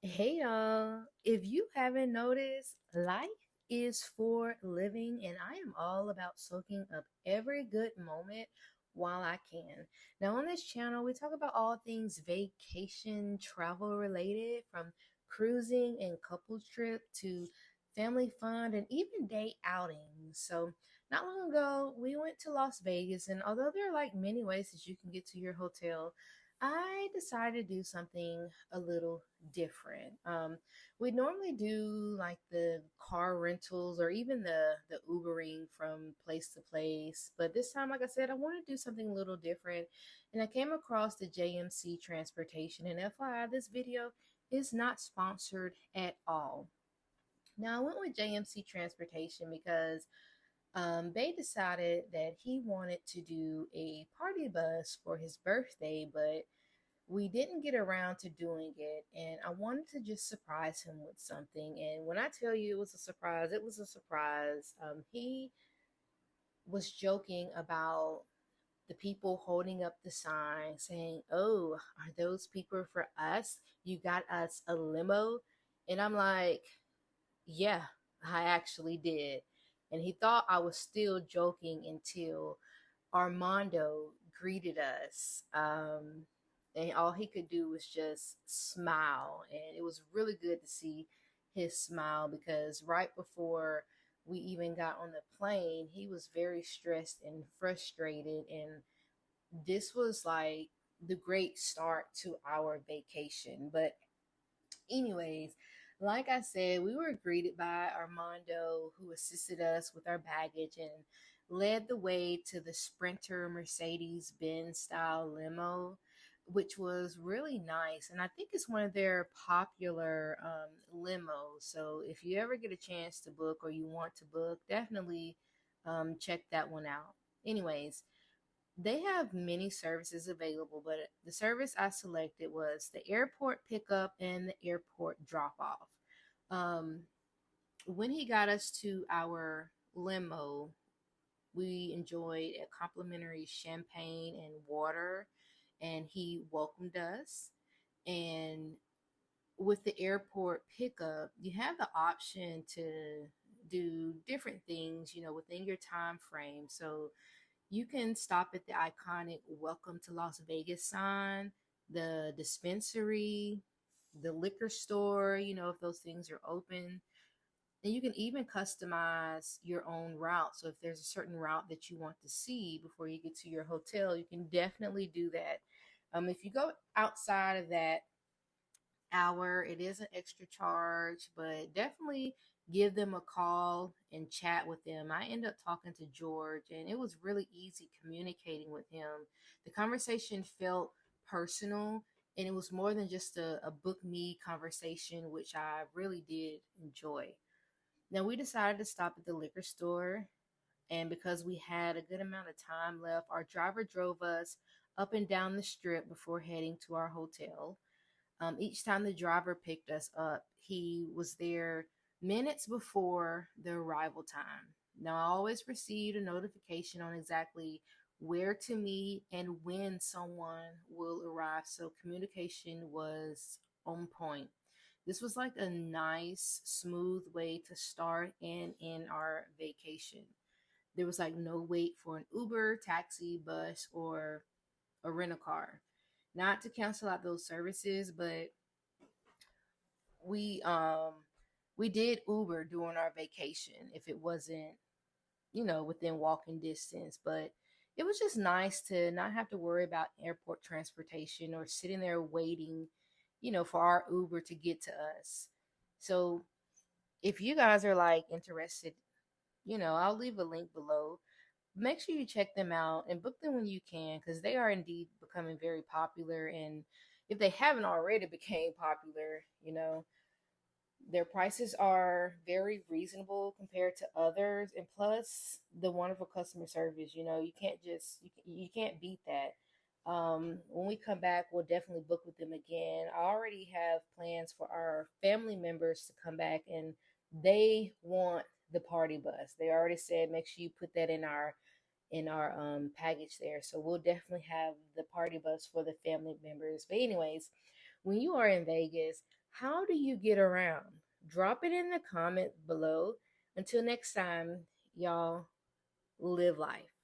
Hey y'all, if you haven't noticed, life is for living, and I am all about soaking up every good moment while I can. Now, on this channel, we talk about all things vacation, travel related, from cruising and couple trip to family fun and even day outings. So, not long ago, we went to Las Vegas, and although there are like many ways that you can get to your hotel, I decided to do something a little different. We normally do like the car rentals or even the Ubering from place to place, but this time, like I said, I want to do something a little different, and I came across the JMC Transportation. And FYI, this video is not sponsored at all. Now, I went with JMC Transportation because they decided that he wanted to do a party bus for his birthday, but we didn't get around to doing it, and I wanted to just surprise him with something. And when I tell you it was a surprise, it was a surprise. He was joking about the people holding up the sign saying, "Oh, are those people for us? You got us a limo?" And I'm like, "Yeah, I actually did." And he thought I was still joking until Armando greeted us. And all he could do was just smile. And it was really good to see his smile because right before we even got on the plane, he was very stressed and frustrated. And this was like the great start to our vacation. But anyways, like I said, we were greeted by Armando, who assisted us with our baggage and led the way to the Sprinter Mercedes Benz style limo, which was really nice. And I think it's one of their popular limos. So if you ever get a chance to book or you want to book, definitely check that one out. Anyways, they have many services available, but the service I selected was the airport pickup and the airport drop off. Um, when he got us to our limo, we enjoyed a complimentary champagne and water, and he welcomed us. And with the airport pickup, you have the option to do different things, within your time frame. So you can stop at the iconic Welcome to Las Vegas sign, the dispensary, the liquor store, if those things are open. And you can even customize your own route. So if there's a certain route that you want to see before you get to your hotel, you can definitely do that. If you go outside of that hour, it is an extra charge, but definitely give them a call and chat with them. I ended up talking to George, and it was really easy communicating with him. The conversation felt personal, and it was more than just a book me conversation, which I really did enjoy. Now, we decided to stop at the liquor store, and because we had a good amount of time left, our driver drove us up and down the strip before heading to our hotel. Each time the driver picked us up, he was there minutes before the arrival time. Now, I always received a notification on exactly where to meet and when someone will arrive, so communication was on point. This was like a nice, smooth way to start and end our vacation. There was like no wait for an Uber, taxi, bus, or a rental car. Not to cancel out those services, but we um we did Uber during our vacation if it wasn't, within walking distance. But it was just nice to not have to worry about airport transportation or sitting there waiting, for our Uber to get to us. So if you guys are like interested, I'll leave a link below. Make sure you check them out and book them when you can, because they are indeed becoming very popular. And if they haven't already became popular, their prices are very reasonable compared to others, and plus the wonderful customer service. You can't you can't beat that. When we come back, we'll definitely book with them again. I already have plans for our family members to come back, and they want the party bus. They already said make sure you put that in our package there. So we'll definitely have the party bus for the family members. But anyways, when you are in Vegas, How do you get around? Drop it in the comment below. Until next time, y'all, live life.